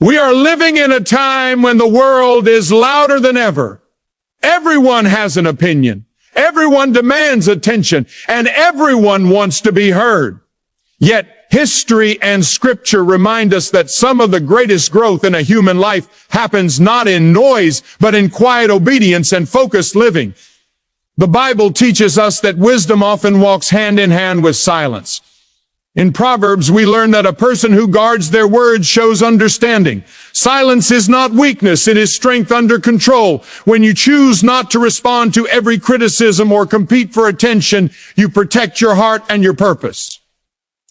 We are living in a time when the world is louder than ever. Everyone has an opinion. Everyone demands attention, and everyone wants to be heard. Yet, history and scripture remind us that some of the greatest growth in a human life happens not in noise, but in quiet obedience and focused living. The Bible teaches us that wisdom often walks hand in hand with silence. In Proverbs, we learn that a person who guards their words shows understanding. Silence is not weakness, it is strength under control. When you choose not to respond to every criticism or compete for attention, you protect your heart and your purpose.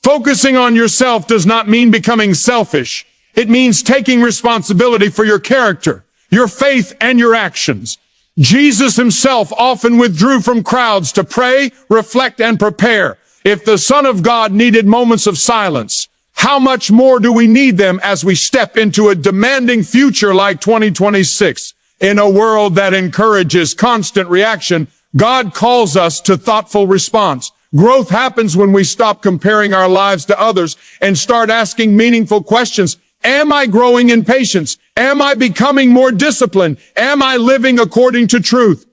Focusing on yourself does not mean becoming selfish. It means taking responsibility for your character, your faith, and your actions. Jesus himself often withdrew from crowds to pray, reflect, and prepare. If the Son of God needed moments of silence, how much more do we need them as we step into a demanding future like 2026? In a world that encourages constant reaction, God calls us to thoughtful response. Growth happens when we stop comparing our lives to others and start asking meaningful questions. Am I growing in patience? Am I becoming more disciplined? Am I living according to truth?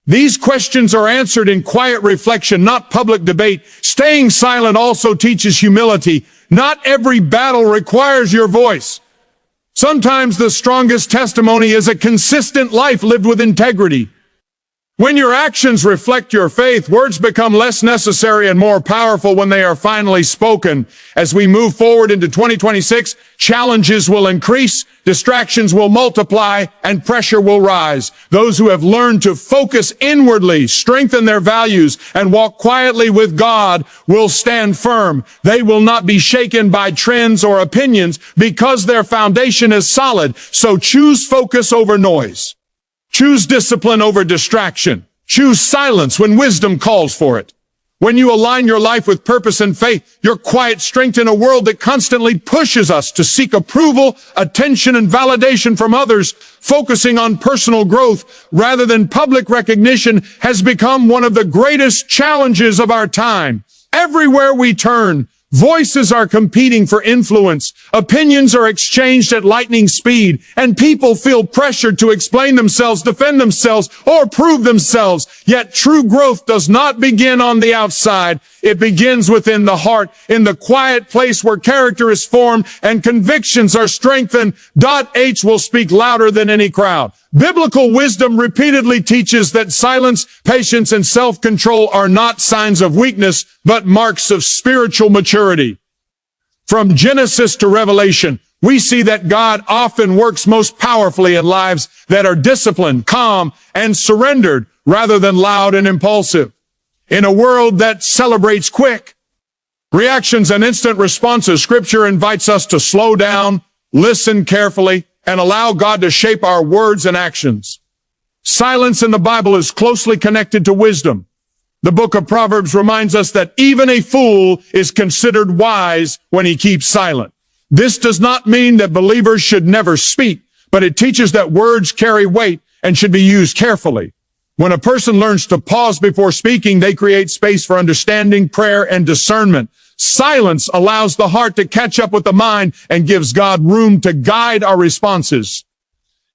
These questions are answered in quiet reflection, not public debate. Staying silent also teaches humility. Not every battle requires your voice. Sometimes the strongest testimony is a consistent life lived with integrity. When your actions reflect your faith, words become less necessary and more powerful when they are finally spoken. As we move forward into 2026, challenges will increase, distractions will multiply, and pressure will rise. Those who have learned to focus inwardly, strengthen their values, and walk quietly with God will stand firm. They will not be shaken by trends or opinions because their foundation is solid. So choose focus over noise. Choose discipline over distraction. Choose silence when wisdom calls for it. When you align your life with purpose and faith, your quiet strength in a world that constantly pushes us to seek approval, attention, and validation from others, focusing on personal growth rather than public recognition has become one of the greatest challenges of our time. Everywhere we turn, voices are competing for influence, opinions are exchanged at lightning speed, and people feel pressured to explain themselves, defend themselves, or prove themselves. Yet true growth does not begin on the outside. It begins within the heart, in the quiet place where character is formed and convictions are strengthened. H will speak louder than any crowd. Biblical wisdom repeatedly teaches that silence, patience, and self-control are not signs of weakness, but marks of spiritual maturity. From Genesis to Revelation, we see that God often works most powerfully in lives that are disciplined, calm, and surrendered rather than loud and impulsive. In a world that celebrates quick reactions and instant responses, Scripture invites us to slow down, listen carefully, and allow God to shape our words and actions. Silence in the Bible is closely connected to wisdom. The book of Proverbs reminds us that even a fool is considered wise when he keeps silent. This does not mean that believers should never speak, but it teaches that words carry weight and should be used carefully. When a person learns to pause before speaking, they create space for understanding, prayer, and discernment. Silence allows the heart to catch up with the mind and gives God room to guide our responses.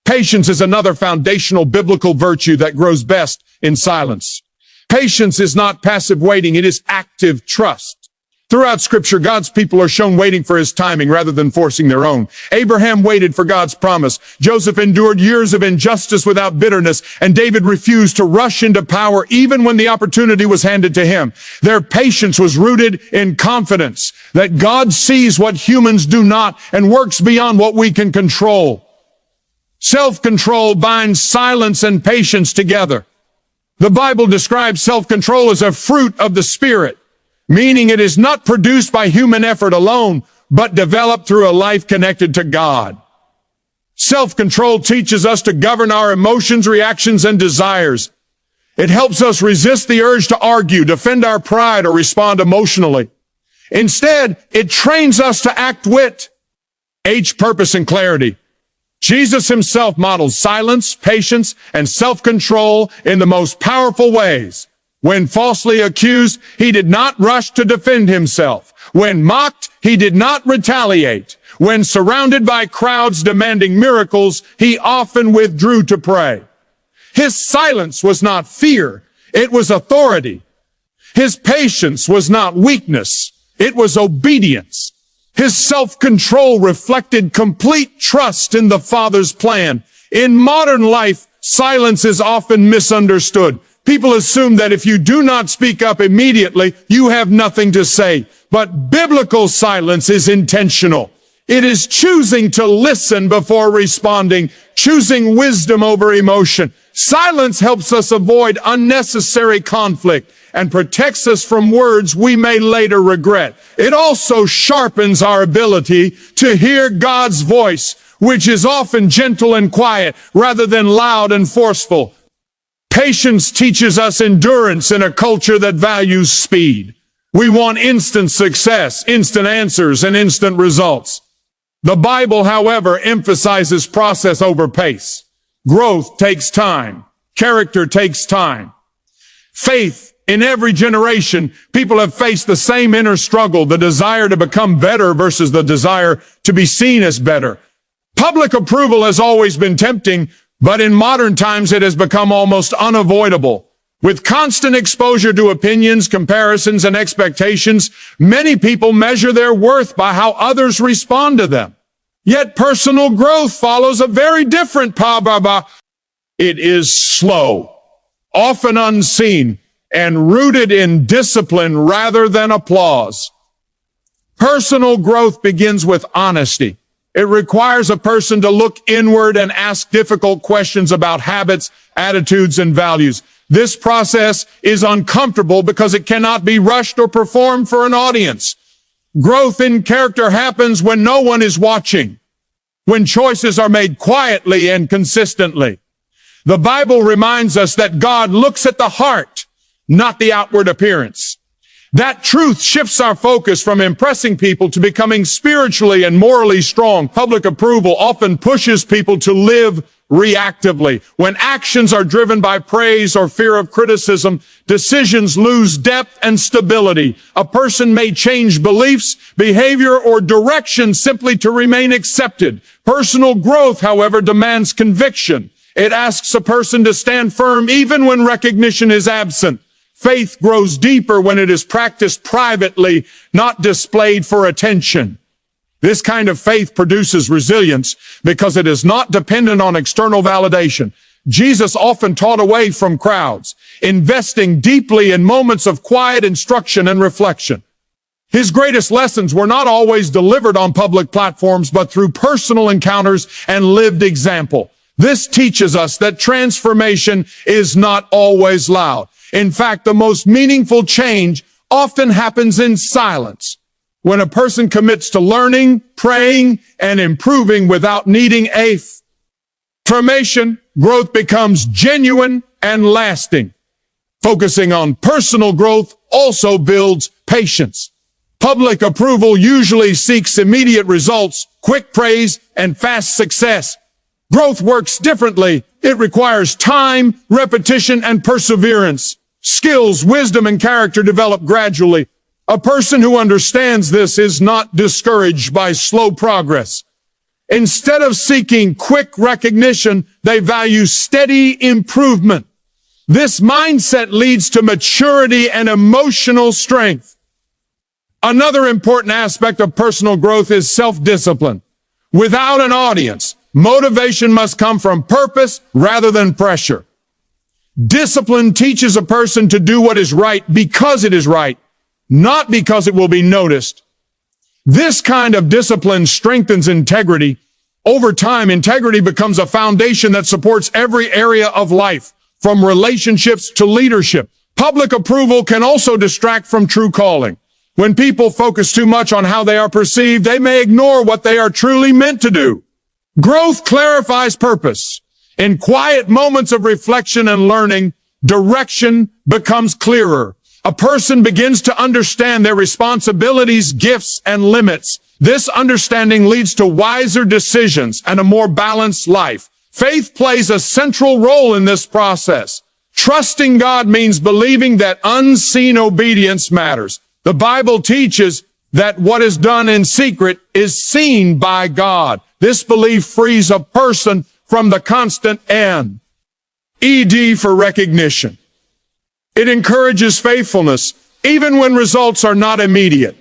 Patience is another foundational biblical virtue that grows best in silence. Patience is not passive waiting, it is active trust. Throughout Scripture, God's people are shown waiting for his timing rather than forcing their own. Abraham waited for God's promise. Joseph endured years of injustice without bitterness, and David refused to rush into power even when the opportunity was handed to him. Their patience was rooted in confidence that God sees what humans do not and works beyond what we can control. Self-control binds silence and patience together. The Bible describes self-control as a fruit of the Spirit, meaning it is not produced by human effort alone, but developed through a life connected to God. Self-control teaches us to govern our emotions, reactions, and desires. It helps us resist the urge to argue, defend our pride, or respond emotionally. Instead, it trains us to act with purpose and clarity. Jesus himself modeled silence, patience, and self-control in the most powerful ways. When falsely accused, he did not rush to defend himself. When mocked, he did not retaliate. When surrounded by crowds demanding miracles, he often withdrew to pray. His silence was not fear, it was authority. His patience was not weakness, it was obedience. His self-control reflected complete trust in the Father's plan. In modern life, silence is often misunderstood. People assume that if you do not speak up immediately, you have nothing to say. But biblical silence is intentional. It is choosing to listen before responding, choosing wisdom over emotion. Silence helps us avoid unnecessary conflict and protects us from words we may later regret. It also sharpens our ability to hear God's voice, which is often gentle and quiet rather than loud and forceful. Patience teaches us endurance in a culture that values speed. We want instant success, instant answers, and instant results. The Bible, however, emphasizes process over pace. Growth takes time. Character takes time. Faith, in every generation, people have faced the same inner struggle, the desire to become better versus the desire to be seen as better. Public approval has always been tempting, but in modern times it has become almost unavoidable. With constant exposure to opinions, comparisons, and expectations, many people measure their worth by how others respond to them. Yet personal growth follows a very different path. It is slow, often unseen, and rooted in discipline rather than applause. Personal growth begins with honesty. It requires a person to look inward and ask difficult questions about habits, attitudes, and values. This process is uncomfortable because it cannot be rushed or performed for an audience. Growth in character happens when no one is watching, when choices are made quietly and consistently. The Bible reminds us that God looks at the heart, not the outward appearance. That truth shifts our focus from impressing people to becoming spiritually and morally strong. Public approval often pushes people to live reactively. When actions are driven by praise or fear of criticism, decisions lose depth and stability. A person may change beliefs, behavior, or direction simply to remain accepted. Personal growth, however, demands conviction. It asks a person to stand firm even when recognition is absent. Faith grows deeper when it is practiced privately, not displayed for attention. This kind of faith produces resilience because it is not dependent on external validation. Jesus often taught away from crowds, investing deeply in moments of quiet instruction and reflection. His greatest lessons were not always delivered on public platforms, but through personal encounters and lived example. This teaches us that transformation is not always loud. In fact, the most meaningful change often happens in silence. When a person commits to learning, praying, and improving without needing affirmation, growth becomes genuine and lasting. Focusing on personal growth also builds patience. Public approval usually seeks immediate results, quick praise, and fast success. Growth works differently. It requires time, repetition, and perseverance. Skills, wisdom, and character develop gradually. A person who understands this is not discouraged by slow progress. Instead of seeking quick recognition, they value steady improvement. This mindset leads to maturity and emotional strength. Another important aspect of personal growth is self-discipline. Without an audience, motivation must come from purpose rather than pressure. Discipline teaches a person to do what is right because it is right, not because it will be noticed. This kind of discipline strengthens integrity. Over time, integrity becomes a foundation that supports every area of life, from relationships to leadership. Public approval can also distract from true calling. When people focus too much on how they are perceived, they may ignore what they are truly meant to do. Growth clarifies purpose. In quiet moments of reflection and learning, direction becomes clearer. A person begins to understand their responsibilities, gifts, and limits. This understanding leads to wiser decisions and a more balanced life. Faith plays a central role in this process. Trusting God means believing that unseen obedience matters. The Bible teaches, that what is done in secret is seen by God. This belief frees a person from the constant ED for recognition. It encourages faithfulness, even when results are not immediate.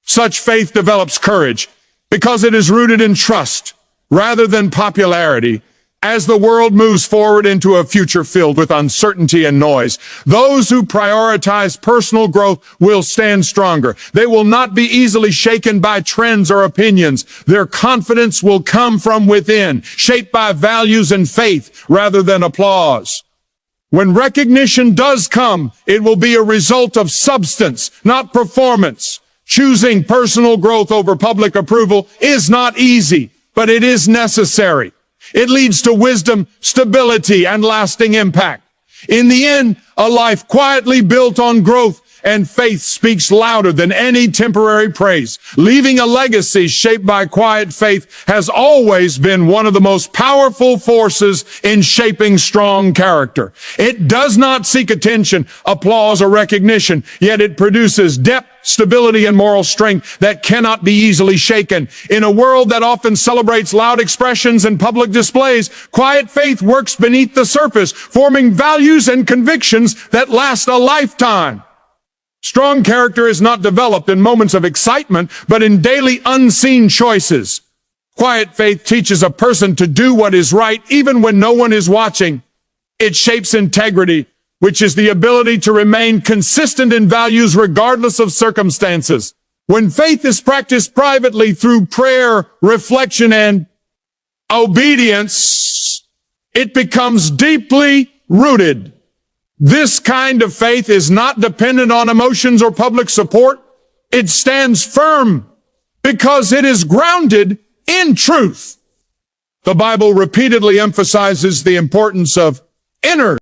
Such faith develops courage because it is rooted in trust rather than popularity. As the world moves forward into a future filled with uncertainty and noise, those who prioritize personal growth will stand stronger. They will not be easily shaken by trends or opinions. Their confidence will come from within, shaped by values and faith rather than applause. When recognition does come, it will be a result of substance, not performance. Choosing personal growth over public approval is not easy, but it is necessary. It leads to wisdom, stability, and lasting impact. In the end, a life quietly built on growth and faith speaks louder than any temporary praise. Leaving a legacy shaped by quiet faith has always been one of the most powerful forces in shaping strong character. It does not seek attention, applause, or recognition, yet it produces depth, stability, and moral strength that cannot be easily shaken. In a world that often celebrates loud expressions and public displays, quiet faith works beneath the surface, forming values and convictions that last a lifetime. Strong character is not developed in moments of excitement, but in daily unseen choices. Quiet faith teaches a person to do what is right even when no one is watching. It shapes integrity, which is the ability to remain consistent in values regardless of circumstances. When faith is practiced privately through prayer, reflection, and obedience, it becomes deeply rooted. This kind of faith is not dependent on emotions or public support. It stands firm because it is grounded in truth. The Bible repeatedly emphasizes the importance of inner